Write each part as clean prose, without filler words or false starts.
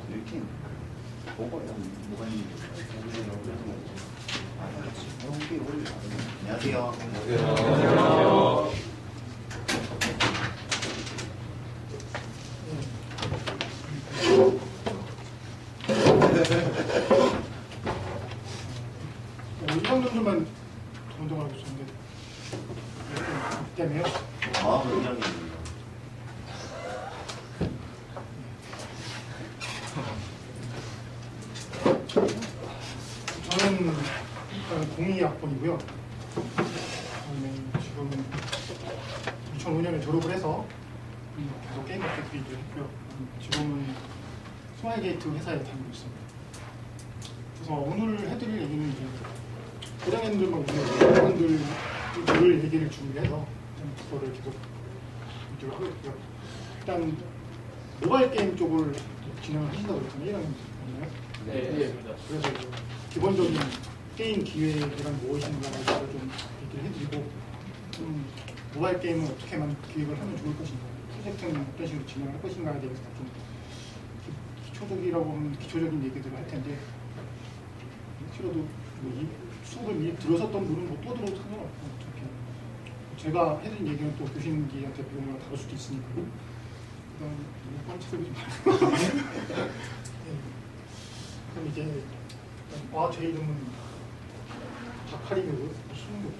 이렇게 먹어요. 뭐가 있는지. 안녕하세요. 안녕하세요. 이런 정도만 정정하고 있었는데 때문에 아, 굉장히. 저는 일단 02학번이고요. 저는 지금 2005년에 졸업을 해서 계속 게임 업계 일을 했고요. 지금은 스마일게이트 회사에 다니고 있습니다. 그래서 오늘 해드릴 얘기는 이제 고장님들만 여러분들 얘기를 준비해서 그거를 계속 얘기를 하고 있고요. 일단 모바일 게임 쪽을 진행을 하신다고 했잖아요. 1학년이요? 네. 그래서 이제 기본적인 게임 기획이란 무엇인가를 좀 얘기를 해드리고 모바일 게임은 어떻게만 기획을 하면 좋을 것인가, 프로젝트는 어떤 식으로 진행을 할 것인가에 대해서 좀 기초적이라고 하면 기초적인 얘기들을 할 텐데 혹시라도 이 수업을 미리 들으셨던 분은 또 들어도 상관없고 어차피 제가 해드린 얘기는 또 교수님들한테 비용을 다룰 수도 있으니까 그다음 뻔치 소리 좀 말고 그럼 이제 제 이름은 박하림이고 쓰는 게 없고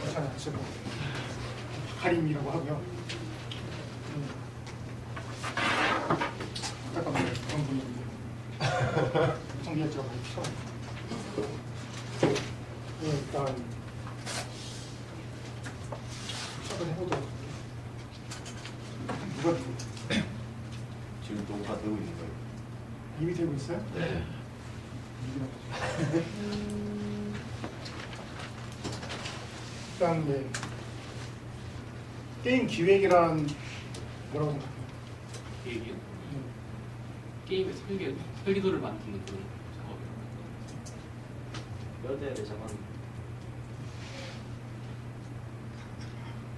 괜찮아요. 쓰고 박하림이라고 하고요. 잠깐만요. 그런 분인데 정리했죠. 일단 시작을 해보도록 할게요. 누가 지금 녹화 되고 있는 거예요? 이미 되고 있어요? 네. 일단 게임 기획이란 뭐라고 생각해요? 기획이요? 게임의 설계도를 만드는 그런 작업이요. 여대를 잡았는데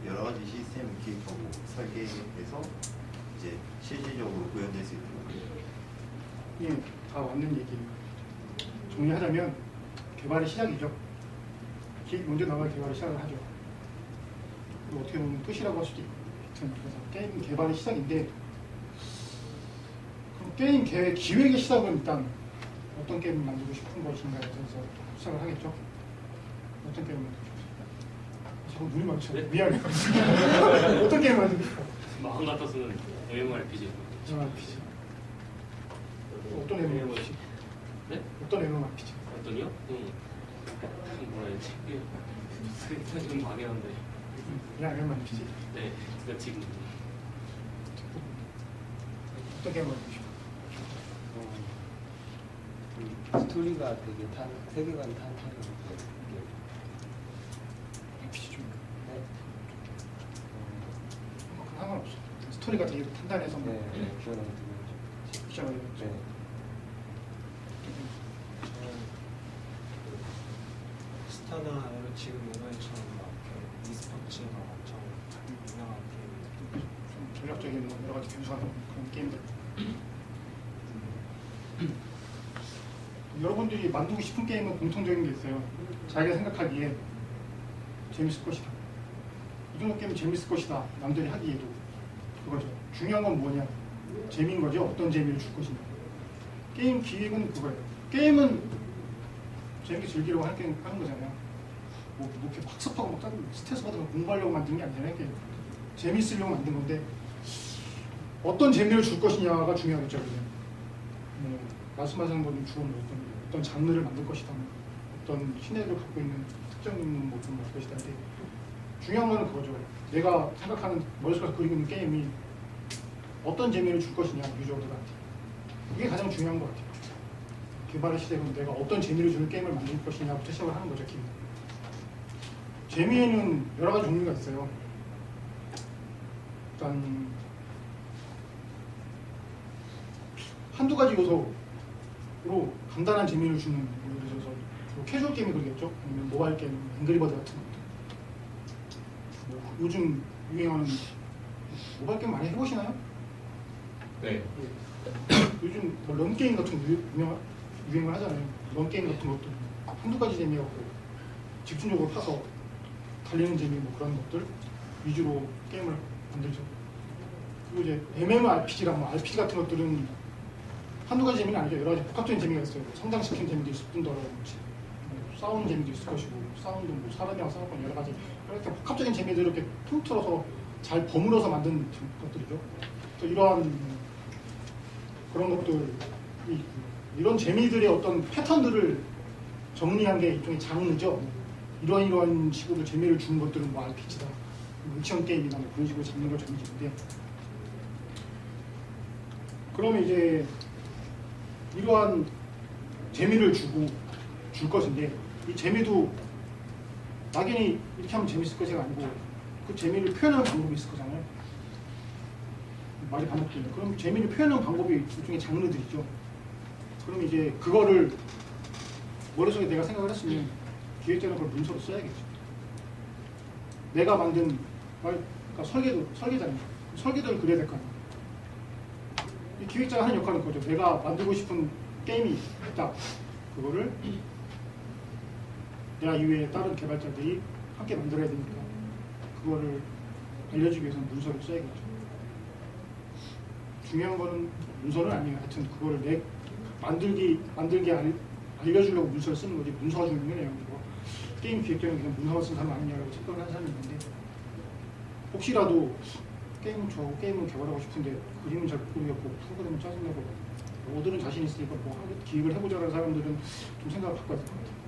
여러 가지 시스템을 기획하고 설계해서 이제 실질적으로 구현될 수 있도록. 예, 다 맞는 얘기예요. 정리하자면 개발의 시작이죠. 기획이 먼저 나와야 개발의 시작을 하죠. 그리고 어떻게 보면 끝이라고 할 수도 있고. 그래서 게임 개발의 시작인데 그럼 게임 기획의 시작은 일단 어떤 게임을 만들고 싶은 것인가에 대해서 시작을 하겠죠. 어떤 게임을 만들고 싶어요? 자꾸 눈이 마주쳐요. 네? 미안해요. 어떤 게임을 만들고 싶어요? 마음 같아서는 MMORPG. MMORPG. 어떤 MMORPG? 네? 어떤 MMORPG? 어떤요? 뭐라 해야지? 좀 망했는데. 그냥 MMORPG. 네, 제가 지금 어떤 게임을 만들고 싶어요? 스토리가 되게 세계관 탄탄하고 RPG 좀. 네. 그건 상관없어. 스토리가 되게 탄탄해서 뭐. 네, 그거는 되게 시작을 네. 해야죠. 스타나 지금 요번처럼 막 e스포츠가 엄청 유명한 게임. 좀 전략적인 뭐 여러 가지 변수가 나오는 그런 게임들. 여러분들이 만들고 싶은 게임은 공통적인 게 있어요. 자기가 생각하기에 재밌을 것이다. 이 정도 게임은 재밌을 것이다. 남들이 하기에도. 그거죠. 중요한 건 뭐냐? 재미인 거죠. 어떤 재미를 줄 것이냐. 게임 기획은 그거예요. 게임은 재밌게 즐기려고 하는 거잖아요. 뭐 이렇게 학습하고 막 스트레스 받으면 공부하려고 만든 게 아니잖아요. 게임. 재밌으려고 만든 건데 어떤 재미를 줄 것이냐가 중요하겠죠. 말씀하시는 분이 주어는 어떤 장르를 만들 것이다, 어떤 신뢰를 갖고 있는 특정 모습을 만들 것이다. 근데 중요한 거는 그거죠. 내가 생각하는 머릿속에서 그리고 있는 게임이 어떤 재미를 줄 것이냐, 유저들한테. 그게 가장 중요한 것 같아요. 개발의 시대는 내가 어떤 재미를 주는 게임을 만들 것이냐부터 시작을 하는 거죠. 기본. 재미에는 여러 가지 종류가 있어요. 일단 한두 가지 요소로 간단한 재미를 주는, 예를 들어서 뭐 캐주얼 게임이 그러겠죠. 아니면 모바일 게임, 앵그리버드 같은 것도. 뭐 요즘 유행하는 모바일 게임 많이 해보시나요? 네. 요즘 뭐 런게임 같은 거 유행을 하잖아요. 런게임 같은 것도 한두 가지 재미였고 집중적으로 파서 달리는 재미 뭐 그런 것들 위주로 게임을 만들죠. 그리고 이제 MMORPG랑 뭐 RPG 같은 것들은 한두 가지 재미는 아니죠. 여러 가지 복합적인 재미가 있어요. 성장시키는 재미도 있을 뿐더러 뭐 싸우는 재미도 있을 것이고 사운드 뭐 사람이랑 싸우고 여러 가지 이렇게 복합적인 재미들을 이렇게 통틀어서 잘 버무려서 만든 것들이죠. 또 이러한 그런 것들 이런 재미들의 어떤 패턴들을 정리한 게 일종의 장르죠. 이러한 식으로 재미를 주는 것들은 뭐 RPG다, 액션 게임이나 뭐 그런 식으로 잡는 걸 정리인데, 그러면 이제 이러한 재미를 줄 것인데 이 재미도 막연히 이렇게 하면 재밌을 것이 아니고 그 재미를 표현하는 방법이 있을 거잖아요. 말이 반복되네. 그럼 재미를 표현하는 방법이 일종의 장르들이죠. 그럼 이제 그거를 머릿속에 내가 생각을 했으면 기획자는 그걸 문서로 써야겠죠. 내가 만든 그러니까 설계자입니다. 설계도를 그려야 될 거 아니에요. 이 기획자가 하는 역할은 그거죠. 내가 만들고 싶은 게임이 있다. 그거를 내가 이외에 다른 개발자들이 함께 만들어야 되니까 그거를 알려주기 위해서는 문서를 써야겠죠. 중요한 거는 문서는 아니에요. 하여튼 그거를 만들게 알려주려고 문서를 쓰는 거지. 문서가 중요해요. 뭐 게임 기획자는 그냥 문서만 쓴 사람 아니냐라고 착각을 하는 사람이 있는데, 혹시라도 게임을 개발하고 싶은데 그림은 잘 모르겠고 프로그램은 짜증나고 뭐들은 자신 있으니까 뭐 기획을 해보자라는 사람들은 좀 생각을 바꿔야 될 것 같아요.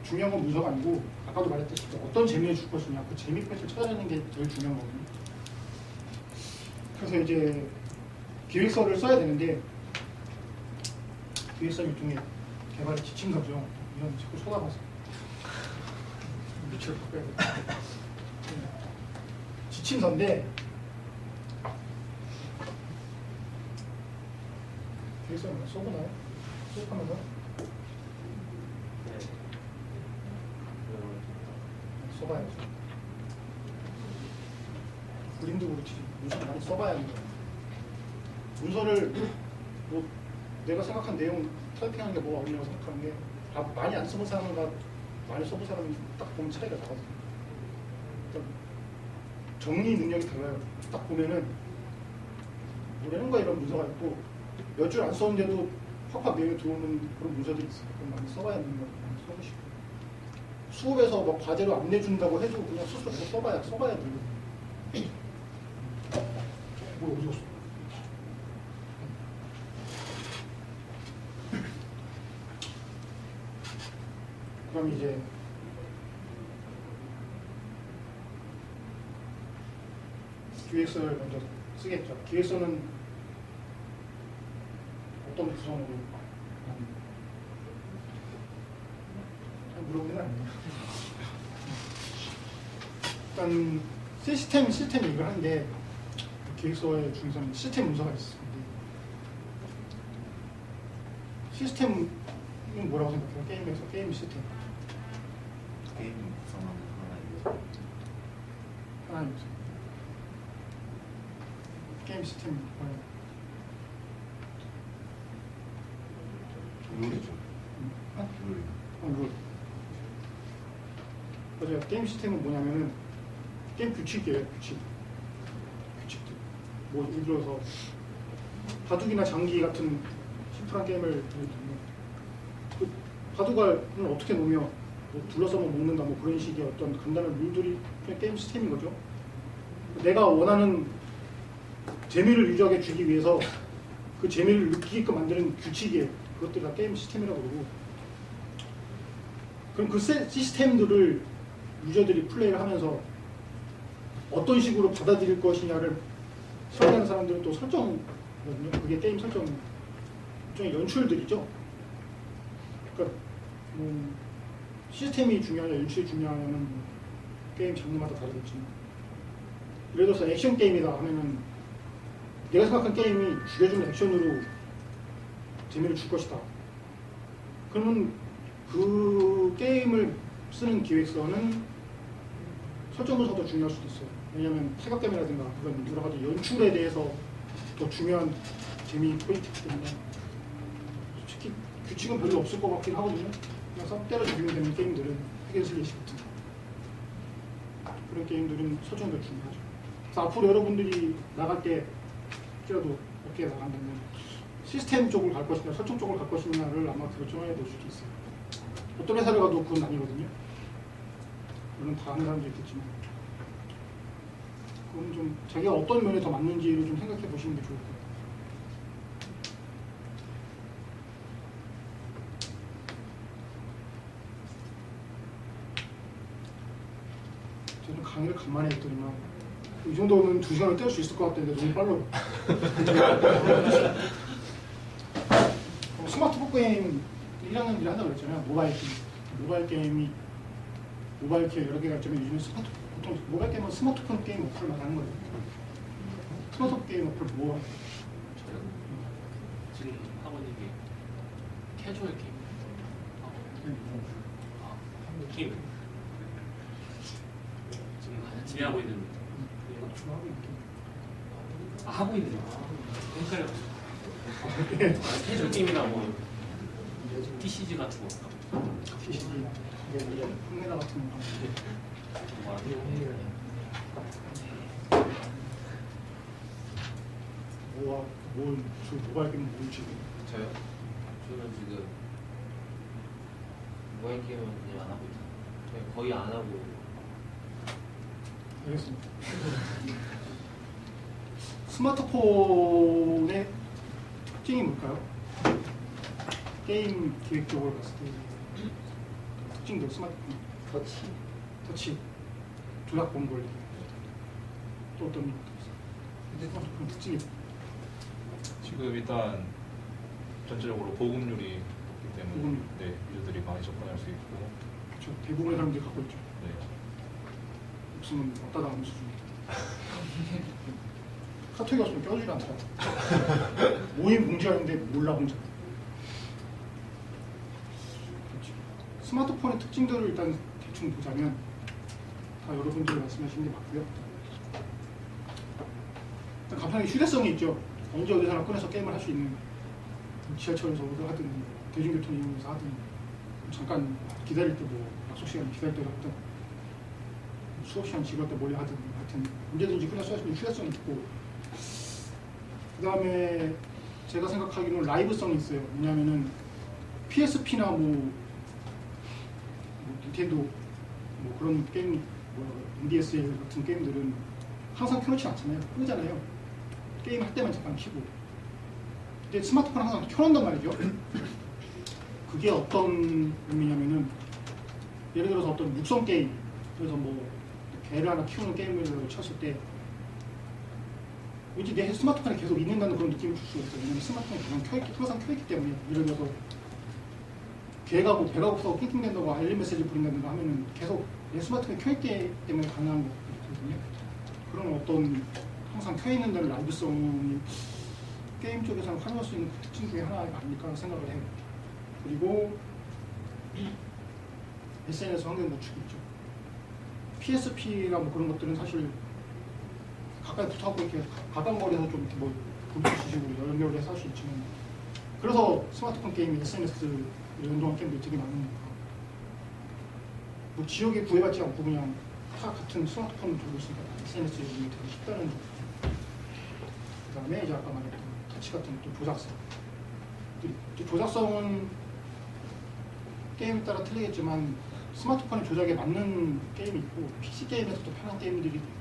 중요한 건 문서가 아니고 아까도 말했듯이 어떤 재미를 줄 것이냐, 그 재미 패턴을 찾아내는 게 제일 중요한 거거든요. 그래서 이제 기획서를 써야 되는데, 기획서는 일종의 개발의 지침서죠. 이런 자꾸 쏟아봐서 밑을 바꿔야 돼. 지침서인데 기획서는 써보나요? 수업하면서? 네. 써봐야죠. 그림도 그렇지. 문서 많이 써봐야 하는 거예요. 문서를 뭐 내가 생각한 내용 타이핑하는 게 뭐가 어려워 생각하는 게 많이 안 써본 사람과 많이 써본 사람이 딱 보면 차이가 나거든요. 그러니까 정리 능력이 달라요. 딱 보면은 뭐라는가 이런 문서가 있고 몇 줄 안 썼는데도 확확 내용이 들어오는 그런 문서들이 있어요. 그럼 많이 써봐야 하는 거 많이 써보시고, 수업에서 뭐 과제로 안 내준다고 해도 그냥 스스로 계속 써봐야 돼요. 뭐 어디 갔어? 그럼 이제 기획서를 먼저 쓰겠죠. 기획서는 어떤 구성으로 물어보는 건 아니에요. 일단 시스템 얘기를 하는데 기획서의 중에서는 시스템 문서가 있습니다. 시스템은 뭐라고 생각해요? 게임에서 게임 시스템. 게임 구성하는 하나이고 하나입니다. 게임 시스템이 뭐예요? 룰이죠. 룰. 룰. 맞아요. 게임 시스템은 뭐냐면은 게임 규칙이에요. 규칙들. 뭐 예를 들어서 바둑이나 장기 같은 심플한 게임을 예를 들면 그 바둑을 어떻게 놓으며 뭐 둘러싸면 먹는다 뭐 그런 식의 어떤 간단한 룰들이 그냥 게임 시스템인 거죠. 내가 원하는 재미를 유지하게 주기 위해서 그 재미를 느끼게끔 만드는 규칙이에요. 그것들이 다 게임 시스템이라고 그러고, 그럼 그 시스템들을 유저들이 플레이를 하면서 어떤 식으로 받아들일 것이냐를 설계하는 사람들은 또 설정이거든요. 그게 게임 설정, 일종의 연출들이죠. 그러니까 시스템이 중요하냐 연출이 중요하냐는 게임 장르마다 다르겠지만, 예를 들어서 액션 게임이다 하면은 내가 생각한 게임이 죽여주는 액션으로 재미를 줄 것이다. 그러면 그 게임을 쓰는 기획서는 설정 문서도 중요할 수도 있어요. 왜냐하면 타격감이라든가 그런 여러 가지 연출에 대해서 더 중요한 재미 포인트이기 때문에 솔직히 규칙은 별로 없을 것 같긴 하거든요. 그냥 썩 때려 죽이면 되는 게임들은 핵앤슬래시 같은 그런 게임들은 설정이 더 중요하죠. 그래서 앞으로 여러분들이 나갈 때 혹시라도 어떻게 나간다면 시스템 쪽을 갈 것이냐 설정 쪽을 갈 것이냐를 아마 결정해야 될 수도 있어요. 어떤 회사를 가도 그건 아니거든요. 물론 다 하는 사람도 있겠지만 그건 좀 자기가 어떤 면에 더 맞는지를 좀 생각해 보시는 게 좋을 것 같아요. 저는 강의를 간만에 했더니만 이 정도면 2시간을 뗄 수 있을 것 같은데 너무 빨라요. 스마트폰 게임 1학년들이 한다고 그랬잖아요. 모바일 게임이 모바일 기업 여러 개가 있지만 요즘에 보통 모바일 게임은 스마트폰 게임 어플을 말하는 거예요. 스마트폰 게임 어플 뭐? 지금 하고 있는 게 캐주얼 게임. 게임. 지금 하고 있는. 하고 있긴. 하고 있는. 헷갈려. 캐주얼 게임이나 뭐 TCG 같은 거. TCG, 흥미나 같은 거. 저 모바일 게임 뭘 지금? 저요? 저는 지금 모바일 게임은 그냥 안 하고 있어요. 그냥 거의 안 하고. 알겠습니다. 스마트폰의 특징이 뭘까요? 게임 기획적으로 봤을 때 특징들 스마트폰 터치 조작 번걸 또 어떤 것도 있어요. 근데 스마트폰 특징이 지금 일단 전체적으로 보급률이 높기 때문에 보급률. 네, 유저들이 많이 접근할 수 있고 그렇죠. 대부분의 사람들이 갖고 있죠. 네. 없으면 없다 당하는 수준입니다. 카톡이 없으면 껴주질 않더라고요. 모임 공지가 있는데 몰라 혼자. 그렇죠. 스마트폰의 특징들을 일단 대충 보자면 다 여러분들이 말씀하신 게 맞고요. 일단 간단하게 휴대성이 있죠. 언제 어디서나 꺼내서 게임을 할 수 있는 지하철에서 하든 대중교통 이용해서 하든 잠깐 기다릴 때 뭐 약속 시간 기다릴 때 하든 수업 시간 지갈 때 멀리 하든 하여튼 언제든지 꺼내서 할 수 있는 휴대성이 있고 그 다음에 제가 생각하기로는 라이브성이 있어요. 왜냐하면은 PSP나 뭐 닌텐도 뭐 그런 게임 NDSL 같은 게임들은 항상 켜놓지 않잖아요. 끄잖아요. 게임 할 때만 잠깐 켜고. 근데 스마트폰 항상 켜놓는단 말이죠. 그게 어떤 의미냐면은 예를 들어서 어떤 육성 게임, 그래서 뭐 개를 하나 키우는 게임을 쳤을 때 왠지 내 스마트폰에 계속 있는다는 그런 느낌을 줄 수가 있어요. 왜냐면 스마트폰이 항상 켜있기 때문에. 예를 들어서 개가 뭐 배가 고파서 낑낑댄다고 알림 메시지 보낸다든가 하면은 계속 내 스마트폰에 켜있기 때문에 가능한 거거든요. 그런 어떤 항상 켜있는다는 라이브성이 게임 쪽에서는 활용할 수 있는 그 특징 중에 하나가 아닐까 생각을 해요. 그리고 SNS 환경 구축이 있죠. PSP나 뭐 그런 것들은 사실 가까이 붙어갖고 이렇게 가까운 거리에서 좀 뭐 불빛식으로 연결해서 할 수 있지만 그래서 스마트폰 게임이 SNS 연동한 게임들이 되게 많은 거니까 뭐 지역에 구애받지 않고 그냥 다 같은 스마트폰을 들고 있으니까 SNS 연동이 되게 쉽다는 거. 그 다음에 이제 아까 말했던 터치 같은 또 조작성. 조작성은 게임에 따라 틀리겠지만 스마트폰의 조작에 맞는 게임이 있고 PC 게임에서도 편한 게임들이 있고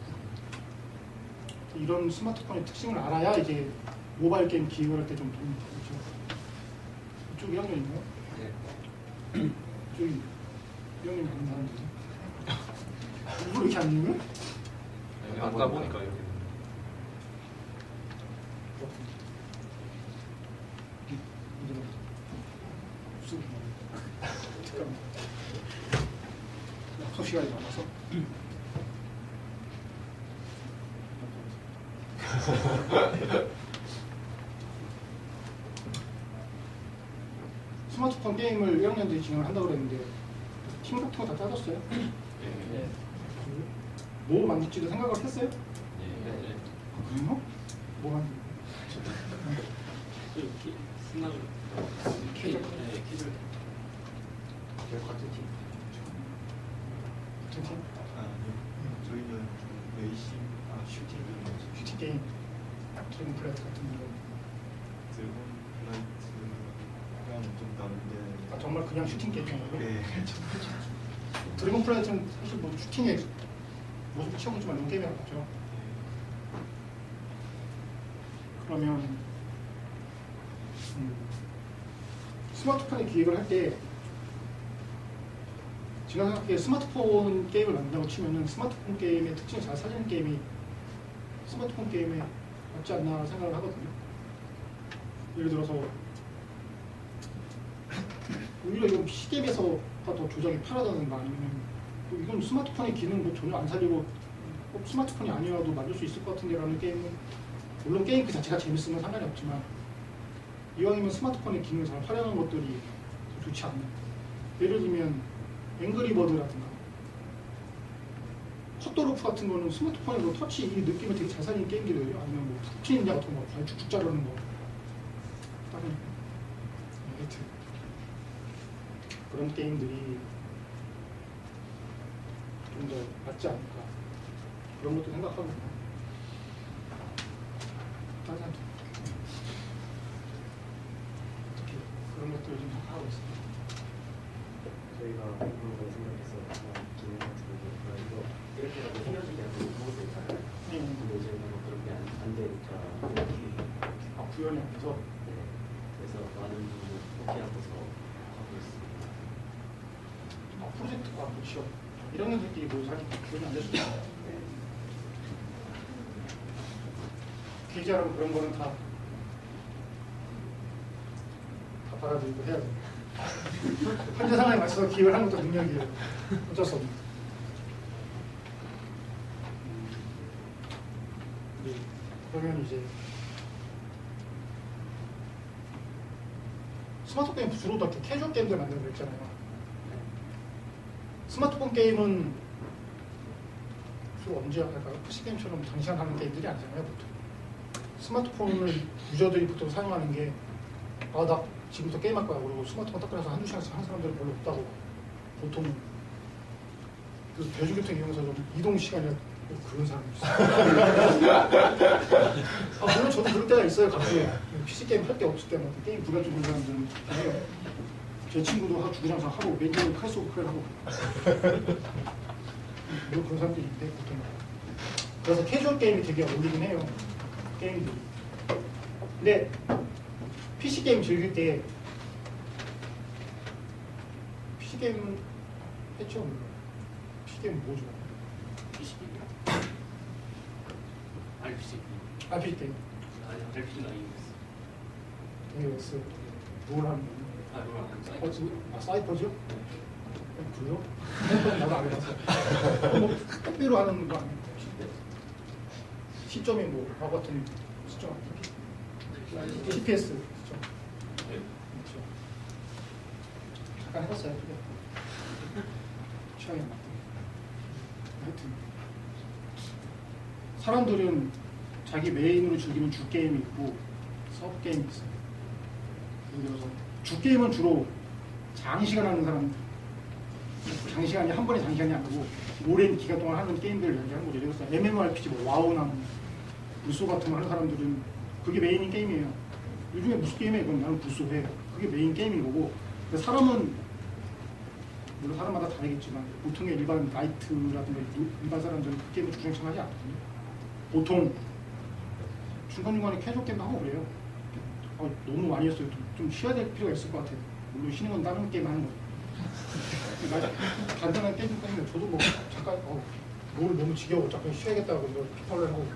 이런 스마트폰의 특징을 알아야 이제 모바일 게임 기획을 할 때 좀 도움이 되겠죠. 이쪽 1학년인가요? 네. 이쪽이 1학년이 아닌 사람들이 일부러 이렇게 안 읽어요? 앉다 보니까 이렇게 약속 시간이 많아서 스마트폰 게임을 1학년들이 진행을 한다고 그랬는데 팀 같은 거 다 짜졌어요? 네. 뭐 만들지도 생각을 했어요? 네. 그래요? 뭐 만들? 이렇게 승낙을 캐주얼 같은 팀. 같은 팀? 저희는 레이싱, 슈팅 슈팅 게임, 드래곤 플레이트 같은 거. 드래곤 플라이트랑 좀 다른데. 아 정말 그냥 슈팅 게임이에요? 네. 드래곤 플레이트는 사실 뭐 슈팅에 모습을 채워주지만 이런 게임이 아니죠. 그러면 스마트폰에 기획을 할 때 제가 생각하기에 스마트폰 게임을 만든다고 치면은 스마트폰 게임의 특징을 잘 살리는 게임이 스마트폰 게임에 맞지 않나 생각을 하거든요. 예를 들어서 오히려 이건 PC 게임에서 더 조작이 편하다든가 아니면 또 이건 스마트폰의 기능도 전혀 안 살리고 꼭 스마트폰이 아니어도 만들 수 있을 것 같은데라는 게임은 물론 게임 그 자체가 재밌으면 상관이 없지만 이왕이면 스마트폰의 기능을 잘 활용하는 것들이 더 좋지 않나. 예를 들면 앵그리버드라든가 컷도로프 같은 거는 스마트폰에서 터치 이 느낌을 되게 잘 살리는 게임들이에요. 아니면 뭐 푸틴인자 같은 거 쭉쭉 자르는 거 다른 하여튼 그런 게임들이 좀 더 맞지 않을까 그런 것도 생각하고 다른 사람도 어떻게 그런 것들을 좀 생각하고 있습니다. 저희가 그런 거 생각해서 기능 같은 거 이거 이렇게라도 해결되게 하고 그런 것도 있잖아요. 근데 이제 뭐 그렇게 안 되니까 아 구현이 안 돼서 네. 그래서 많은 분들 포기 하고서 하고 있습니다. 아 프로젝트가 그렇죠. 1학년들끼리 모여서 하니까 구현이 안 될 수도 있어요. 기자라고 그런 거는 다 받아들이고 해야 돼요. 현재 상황에 맞춰서 기획을 하는 것도 능력이에요. 어쩔 수 없는. 네. 그러면 이제 스마트폰 게임 주로 다 캐주얼 게임들 만드는 거 있잖아요. 스마트폰 게임은 주로 언제 할까요? PC 게임처럼 장시간 하는 게임들이 아니잖아요, 보통. 스마트폰을 유저들이 보통 사용하는 게 아, 나 지금부터 게임할 거야. 그리고 스마트폰 딱 꺼내서 한두 시간씩 하는 사람들은 별로 없다고. 보통 그 대중교통 이용해서 좀 이동 시간이 그런 사람이 있어요. 아, 물론 저도 그럴 때가 있어요. 가끔 PC 게임 할 때 없을 때마다 게임 부가 죽은 사람들은 해요. 제 친구도 하고 주구장창 하고 맨날 칼 쏘고 그래 하고 물론 그런 사람들이 있는데 보통 그래서 캐주얼 게임이 되게 어울리긴 해요. 게임들이. 근데 PC 게임 즐길 때 PC 게임은 했죠. PC 게임은 뭐죠? RPG. RPG 게임. RPG가 아니겠어. AOS 뭘 하는 거예요? 사이퍼즈요? 그래요? 나도 안 해봤어. 뭐 택배로 하는 거 아니에요? 시점이 뭐 바보 같은 시점 아니에요? TPS 시점. 그렇죠. 잠깐 해봤어요. 취향에 맞게. 하여튼 사람들은 자기 메인으로 즐기는 주 게임이 있고 서브 게임이 있어요. 예를 들어서 주 게임은 주로 장시간 하는 사람, 장시간이 한 번에 장시간이 아니고 오랜 기간 동안 하는 게임들을 연기하는 거죠. 예를 들어서 MMORPG, 뭐 와우나 무소 같은 거 하는 사람들은 그게 메인인 게임이에요. 요즘에 무슨 게임에 이건 나는 무소해. 그게 메인 게임인 거고. 근데 사람은 물론 사람마다 다르겠지만 보통의 일반 나이트라든가 일반 사람들은 그 게임을 주장창 하지 않거든요. 보통 중간중간에 캐주얼 게임도 하고 그래요. 너무 많이 했어요. 좀 쉬어야 될 필요가 있을 것 같아요. 물론 쉬는 건 다른 게임 하는 거죠. 간단한 게임 때문에 저도 뭐 잠깐 뭘 너무 지겨워. 잠깐 쉬어야겠다고 이걸 피파를 하고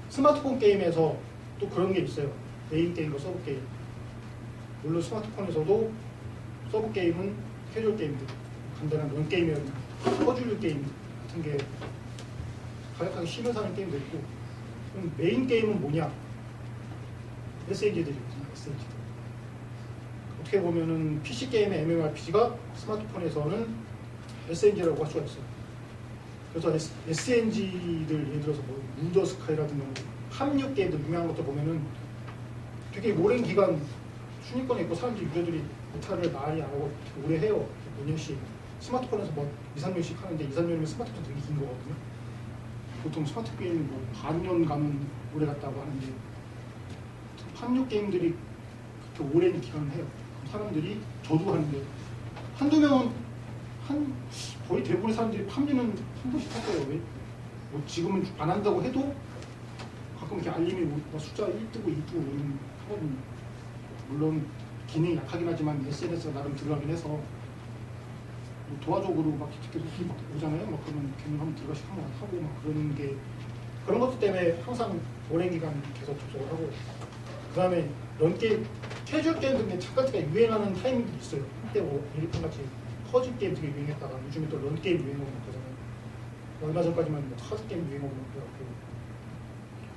스마트폰 게임에서 또 그런 게 있어요. 메인 게임과 서브 게임. 물론 스마트폰에서도 서브 게임은 캐주얼 게임들, 간단한 런 게임이라든가 퍼즐 게임 같은 게 가격하기 쉬면서 하는 게임도 있고, 그럼 메인 게임은 뭐냐? SAG들이거든요. SAG들. 어떻게 보면은 PC 게임의 MMORPG가 스마트폰에서는 SNG라고 할 수가 있어요. 그래서 SNG를 예를 들어서 뭐 루더스카이라든가 합류 게임들 유명한 것들 보면은 되게 오랜 기간 순위권에 있고 사람들이 유저들이 메타를 많이 안 하고 오래 해요. 몇 년씩 스마트폰에서 뭐 2, 3년씩 하는데 2, 3년이면 스마트폰 되게 긴 거거든요. 보통 스마트 게임 뭐 반년 가면 오래 갔다고 하는데 합류 게임들이 그렇게 오랜 기간을 해요. 사람들이 저도 하는데 한두 명은 거의 대부분의 사람들이 합류는 한 번씩 할 거예요. 왜? 뭐 지금은 안 한다고 해도 가끔 이렇게 알림이 숫자 1 뜨고 2 뜨고 이런 하거든요. 물론 기능이 약하긴 하지만 SNS가 나름 들어가긴 해서 뭐 도화적으로 막 이렇게 막 오잖아요. 막 그러면 걔는 한번 들어가시 한번 하고 막 그런 게 그런 것들 때문에 항상 오랜 기간 계속 접속을 하고 그 다음에 런게임 캐주얼 게임 등에 잠깐 유행하는 타이밍도 있어요. 한때 뭐 일본 같이 퍼즐 게임 되게 유행했다가 요즘에 또 런게임 유행하고 막 그러잖아요. 얼마 전까지만 뭐 카드 게임 유행하고 막 그래갖고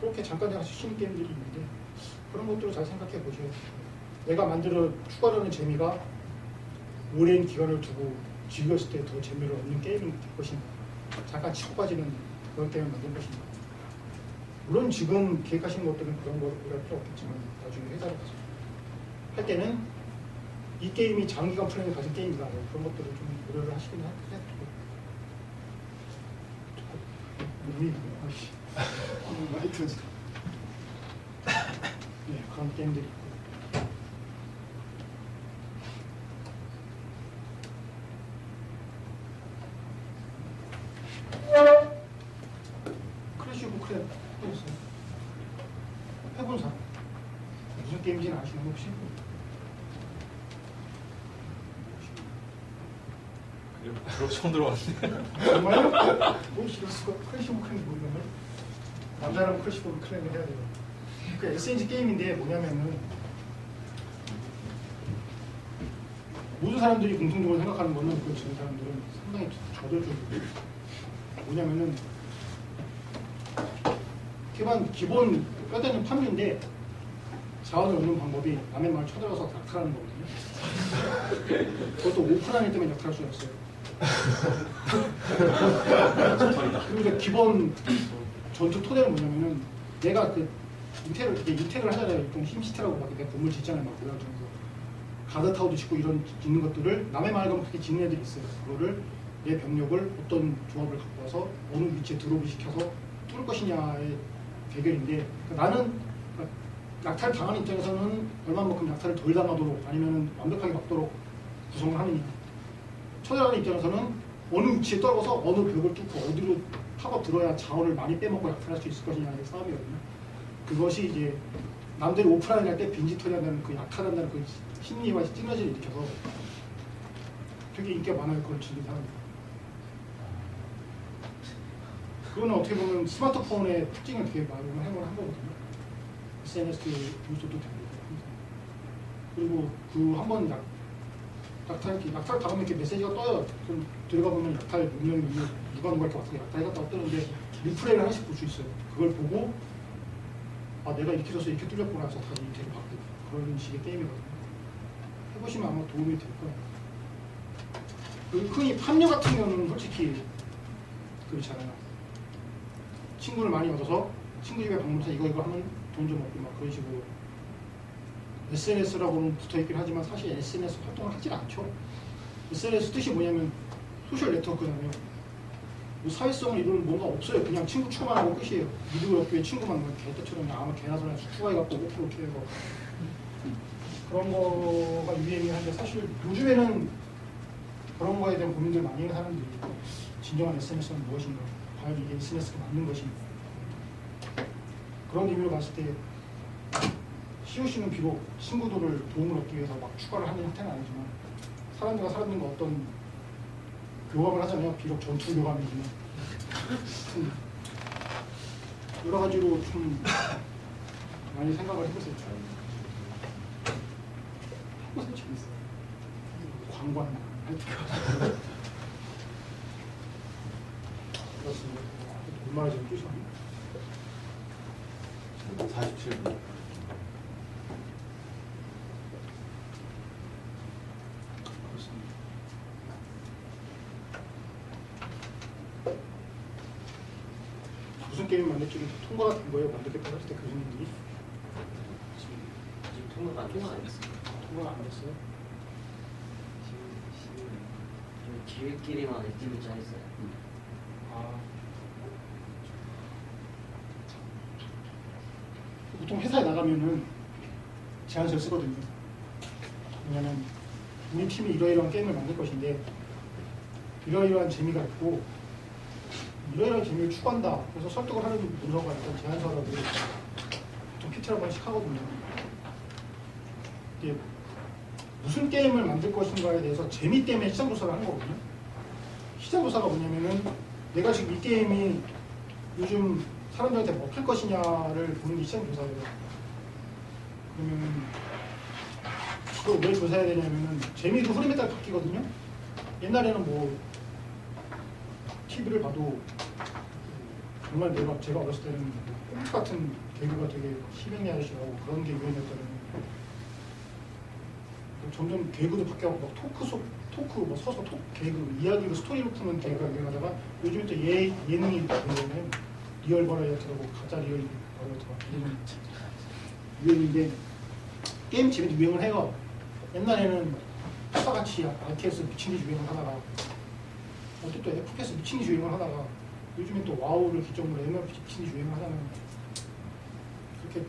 그렇게 잠깐 하나씩 쉬는 게임들이 있는데 그런 것들을 잘 생각해 보셔야 돼요. 내가 만들어 추가하는 재미가 오랜 기간을 두고 즐겼을 때 더 재미를 얻는 게임이 될 것인가, 잠깐 치고 빠지는 그런 게임을 만들 것인가. 물론 지금 계획하시는 것들은 그런 거 우려할 필요 없겠지만 나중에 회사를 가서 할 때는 이 게임이 장기간 플랜을 가진 게임이다. 그런 것들을 좀 고려를 하시긴 해야 돼요. 몸이 아이씨 많이 틀어져. 네, 그런 게임들이 있고. 크래시 오브 클랩 해봤어요? 해본 사람? 무슨 게임인지는 아시나요 혹시? 처음 들어봤네. 정말요? 뭐 싫었어? 크래시 오브 클랩이 뭐냐면 남자라면 크래시 오브 클랩을 해야 돼요. 그 SNG 게임인데 뭐냐면은 모든 사람들이 공통적으로 생각하는 거는 그 지금 사람들은 상당히 저돌적이고 뭐냐면은 기본 뼈대는 판류인데 자원을 얻는 방법이 남의 말을 쳐들어서 약탈하는 거거든요. 그것도 오프라인 때문에 약탈할 수가 있어요. 그러니까 기본 전투 토대는 뭐냐면은 내가 그 인테를 하잖아요. 보통 힘시트라고 막 내가 건물 짓잖아요. 막 그래가지고 가드타워도 짓고 이런 짓는 것들을 남의 말 가면 그렇게 짓는 애들이 있어요. 그거를 내 병력을 어떤 조합을 갖고 와서 어느 위치에 드롭을 시켜서 뚫을 것이냐의 대결인데 나는 약탈 당하는 입장에서는 얼마만큼 약탈을 덜 당하도록 아니면 완벽하게 막도록 구성을 하느냐, 쳐들어가는 입장에서는 어느 위치에 떨어서 어느 벽을 뚫고 어디로 파고 들어야 자원을 많이 빼먹고 약탈할 수 있을 것이냐의 싸움이거든요. 그것이 이제 남들이 오프라인 할 때 빈지털이 한다는 그 약탈한다는 그 심리와 시너지를 일으켜서 되게 인기가 많아요. 그걸 즐기는 사람들. 그거는 어떻게 보면 스마트폰의 특징을 되게 많이 활용을 한 거거든요. SNS 요소도 되고. 그리고 그 한번 약탈 다음에 이렇게 메시지가 떠요. 그럼 들어가 보면 약탈 명령이 누가 이렇게 와서 약탈해갔다고 뜨는데 리플레이를 하나씩 볼 수 있어요. 그걸 보고 아 내가 이렇게 해서 이렇게 뚫렸구나 해서 다시 이렇게 바꾸고 그런 식의 게임이거든요. 해보시면 아마 도움이 될 거예요. 그리고 흔히 팜녀 같은 경우는 솔직히 그렇잖아요. 친구를 많이 얻어서 친구 집에 방문해서 이거 하면 돈 좀 얻고 막 그런 식으로 SNS라고는 붙어있긴 하지만 사실 SNS 활동을 하질 않죠. SNS 뜻이 뭐냐면 소셜 네트워크잖아요. 뭐 사회성을 이루는 뭔가 없어요. 그냥 친구 추가만 하고 끝이에요. 미드글 업계에 친구만 개떼처럼 아무 개나 소리나 추가해갖고 오프로 키우고 그런 거가 유행이 한데 사실 요즘에는 그런 거에 대한 고민들 많이 하는 사람들이 진정한 SNS는 무엇인가, 과연 이게 SNS가 맞는 것인가, 그런 의미로 봤을 때 COC는 비록 친구들을 도움을 얻기 위해서 막 추가를 하는 형태는 아니지만 사람들과 사람들과 어떤 교감을 하잖아요. 비록 전투 교감이지만 여러 가지로 좀 많이 생각을 해보세요. 해보세요. 재밌어요. 관광 그렇습니다. 얼마나 지금 뛰시나요? 47분. 그렇습니다. 자격증이 다 통과가 된 거예요. 만들겠다고 했을 때 교수님들이 지금 통과가 안 됐어요. 통과가 안 됐어요. 좀 기획끼리만 액티브 짜있어요. 아. 보통 회사에 나가면은 제안서를 쓰거든요. 왜냐면 우리 팀이 이러이러한 게임을 만들 것인데 이러이러한 재미가 있고 이러이러한 재미를 추구한다. 그래서 설득을 하는 문서가 일단 제안서라고 보통 PT를 한 번씩 하거든요. 이게 무슨 게임을 만들 것인가에 대해서 재미 때문에 시장조사를 하는 거거든요. 시장조사가 뭐냐면은 내가 지금 이 게임이 요즘 사람들한테 뭐 팔 것이냐를 보는 게 시장조사예요. 그러면 그걸 왜 조사해야 되냐면은 재미도 흐름에 따라 바뀌거든요. 옛날에는 뭐 TV를 봐도 정말 제가 어렸을 때는 꽁트 같은 개그가 되게 심행이 아저씨라고 그런 게 유행했다면 점점 개그도 바뀌고 막 토크 뭐 서서 개그 이야기로 스토리로 푸는 개그가 유행하다가 요즘 또 예능이 되면 리얼 버라이어티라고 가짜 리얼 버라이어티가 이런 유행인데 게임 재미도 유행을 해요. 옛날에는 파사같이 RTS 미친 듯이 유행을 하다가 어쨌든 또 FPS 미친 듯이 유행을 하다가 요즘엔 또 와우를 기점으로 MMORPG 미친 듯이 유행을 하잖아요. 그렇게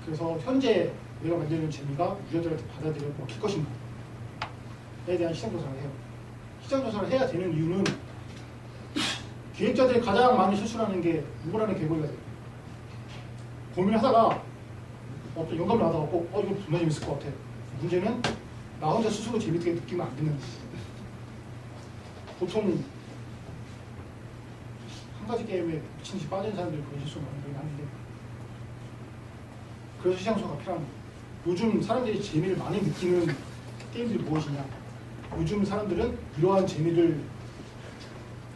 그래서 현재 내가 만드는 재미가 유저들한테 받아들여 먹힐 것인가에 대한 시장조사를 해요. 시장조사를 해야 되는 이유는 기획자들이 가장 많이 실수하는 게 누구라는 개구리가 돼요. 고민을 하다가 어떤 영감을 받아갖고 이거 분명히 재밌을 것 같아. 문제는 나 혼자 스스로 재밌게 느끼면 안 되는 거예요. 보통 한 가지 게임에 미친 듯이 빠진 사람들이 그런 실수를 많이 하는데 그래서 시장조사가 필요한 거예요. 요즘 사람들이 재미를 많이 느끼는 게임들이 무엇이냐. 요즘 사람들은 이러한 재미를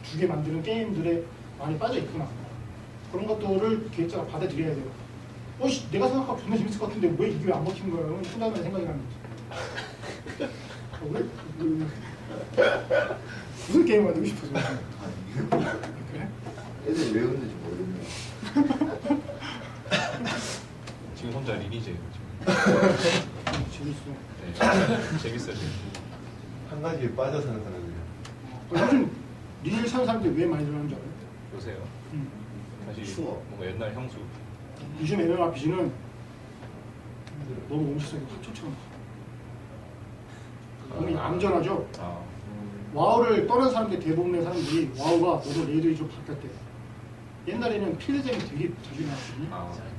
주게 만드는 게임들에 많이 빠져 있구나. 그런 것들을 기획자가 받아들여야 돼요. 내가 생각하고 존나 재밌을 것 같은데 왜 이게 안 먹히는 거야? 그러면 혼자만 생각이 나는 거지. 왜? 무슨 게임 만들고 싶어서? 그래? 애들이 왜 그런지 모르겠네요. 지금 혼자 리니지예요. 재밌어. 네. 재밌어요. 한 가지에 빠져 사는 사람들이야. 요즘 리니지 사는 사람들이 왜 많이 늘어나는 줄 알아요? 요새요. 다시 추워. 뭔가 옛날 향수. 요즘 MMORPG는 너무 멈춰서고 합초처럼 너무 얌전하죠? 와우를 떠난 사람들 대부분의 사람들이 와우가 너도 레이더이 좀 바뀌었대. 옛날에는 필드쟁이 되게 자주 나왔거든요.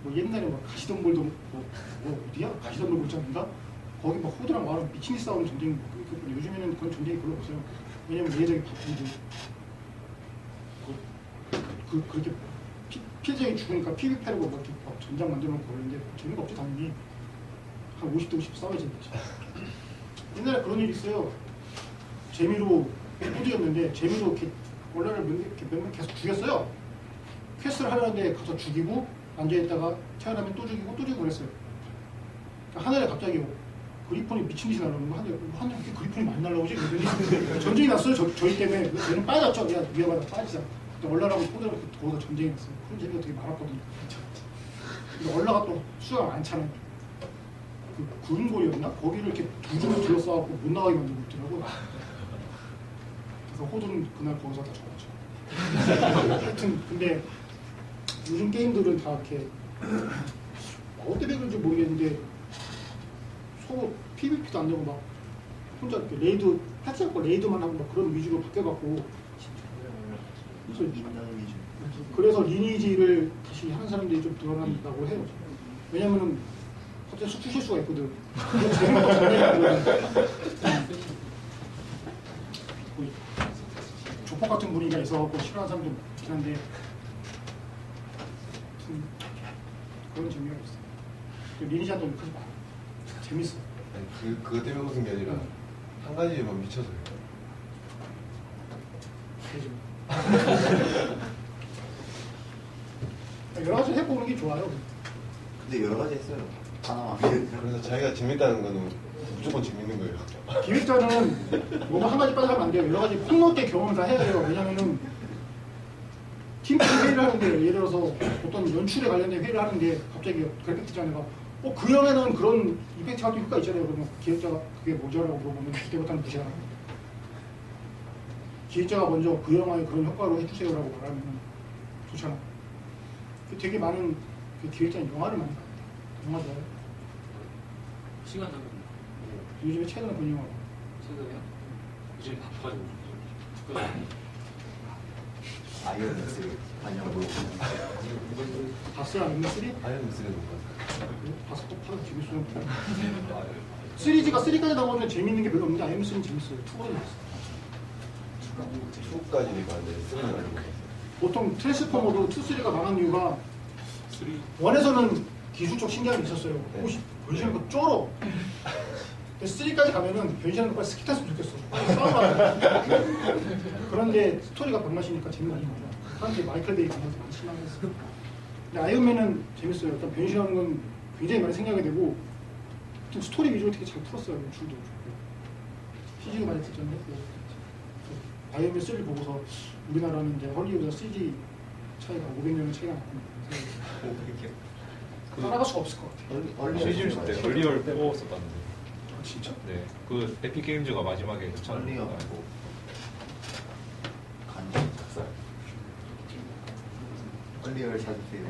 뭐 옛날에 뭐 가시덤불도 뭐 어디야? 가시덤불 골짜기인가? 거기 막 호드랑 와우랑 미친 듯이 싸우는 전쟁이 있거든요. 요즘에는 그런 전쟁이 별로 없어요. 왜냐면 레이더이 바쁘고 그렇게 필드쟁이 죽으니까 PVP라고 막 전장 만들어 놓고 그러는데 재미가 없죠. 당연히 한 50대 50 싸워야 재밌지. 옛날에 그런 일이 있어요. 재미로 호드였는데 재미로 이렇게 원래를 몇 명 계속 죽였어요. 퀘스트를 하려는데 가서 죽이고 앉아있다가 태어나면 또 죽이고 그랬어요. 그러니까 하늘에 갑자기 그리폰이 미친 듯이 날아오는 거 하늘에 이렇게 그리폰이 많이 날아오지? 그랬더니 전쟁이 났어요. 저희 때문에. 얘는 빠졌죠. 야 위험하다 빠지자. 얼라라고 호드랑 거기서 전쟁이 났어요. 그런 재미가 되게 많았거든요. 근데 얼라가 또 수가 많잖아요. 그 구름골이었나? 거기를 이렇게 두 줄을 둘러싸고 못 나가게 만들고 있더라고요. 그래서 호두는 그날 거기서 다 적었죠. 하여튼 근데 요즘 게임들은 다 이렇게 어때 그런지 모르겠는데 서로 PVP도 안 되고 막 혼자 이렇게 레이드 패치하고 레이드만 하고 막 그런 위주로 바뀌어갖고 그래서 리니지를 다시 하는 사람들이 좀 늘어난다고 해요. 왜냐면은 갑자기 숙주 실수가 있거든. 재미가 없거든. 조폭 같은 분위기가 있어갖고 싫어하는 사람도 있긴 한데 그런 재미가 있어. 리니지 한다고 욕하지 마. 재밌어. 아니, 그거 때문에 웃은 게 아니라 한 가지에만 미쳐서요. 여러 가지 해보는 게 좋아요. 근데 여러 가지 했어요. 하나만. 그래서 자기가 재밌다는 거는 무조건 재밌는 거예요. 기획자는 뭐한 가지 빠져가면 안 돼요. 여러 가지 폭넓게 경험을 다 해야 돼요. 왜냐면은 팀 회의를 하는데 예를 들어서 어떤 연출에 관련된 회의를 하는데 갑자기 그래픽 디자이너가 그 영화에는 그런 이펙트 같은 효과 있잖아요. 그러면 기획자가 그게 뭐죠라고 물어보면 그때부터는 무시하는 거예요. 기획자가 먼저 그 영화에 그런 효과로 해주세요라고 말하면 좋잖아. 되게 많은 그 기획자는 영화를 많이 봐요. 영화 좋아해요. 시간 되면 요즘에 최근에 본 영화 최근에요? 요즘 바빠가지고 아이언맨 3 반영으로. 봤어요? 아니면 3? 아이언맨 3는 못 봤어요. 봤어. 또 파는 재밌어요. 3G가 3까지 나오면 재밌는 게 별로 없는데 아이언맨 3는 재밌어요. 2까지 나왔어요. 2까지는 봤는데 3는 아직 못 봤어요. 보통 트랜스포머도 2, 3가 망한 이유가 원에서는 기술적 신기함이 있었어요. 네. 옷이 변신하는 거 쩔어. 근데 3까지 가면은 변신하는 거 빨리 스키 탔으면 좋겠어. 빨리 싸워봐. 그런데 스토리가 병맛이니까 재미가 있는 거죠. 사람들이 마이클 베이 가면서 많이 실망했어. 근데 아이언맨은 재밌어요. 일단 변신하는 건 굉장히 많이 생각하게 되고 좀 스토리 위주로 되게 잘 풀었어요. 연출도 좋고. CG도 많이 발전했고. 아이언맨 3를 보고서 우리나라는 이제 헐리우드와 CG 차이가 500년의 차이가 났거든요. 따라갈 수가 없을 것 같아요. 시즌 때 얼리얼 빼고 썼다는데. 아, 진짜? 네, 그 에픽 게임즈가 마지막에 얼리어 말고 간장 작살. 얼리어를 사주세요.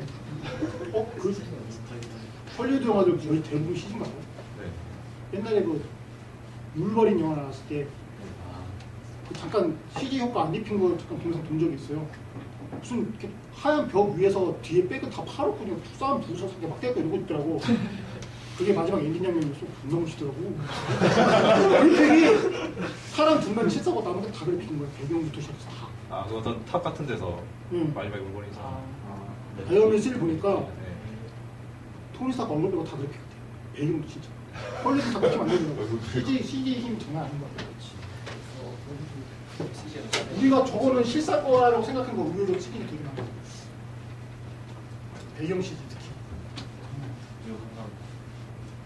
그 헐리우드 영화들 거의 대부분 CG 맞아요. 네. 옛날에 그 물버린 영화 나왔을 때 그 잠깐 CG 효과 안 입힌 거 잠깐 동영상 본 적이 있어요. 무슨 이렇게 하얀 벽 위에서 뒤에 백은 다 파랗거든요. 싸움 부서서 이렇게 막 때리고 이러고 있더라고. 그게 마지막 엔딩 장면이었어. 존나 멋있더라고. 그래픽이 사람 중간에 실사고 나머지 다 그래픽인 거야. 배경부터 시작해서 다. 아, 그 어떤 탑 같은 데서 응. 마지막에 물건이 있어. 아이언맨 3를 보니까 네. 토니 스타크 얼굴 빼고 다 그래픽 같아요. 배경도 진짜. 헐리우드 다 그렇게 만들더라고. CG 힘이 장난 아닌 것 같아요. 우리가 저거는 실사 거라고 생각한 거 의외로 CG가 되게 많아. 배경 CG 특히. 이거 항상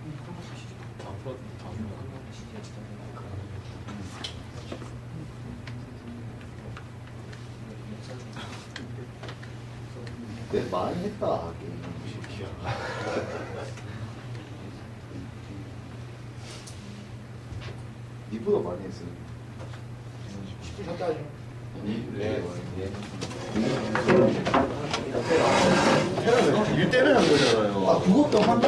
그런 거다 CG. 다음 프로 다음 내 많이 했다. 시키야. 니보다 많이 했어요. 쉽게 샀다 하죠. 네. 일 때는 한 거잖아요. 아, 그것도 한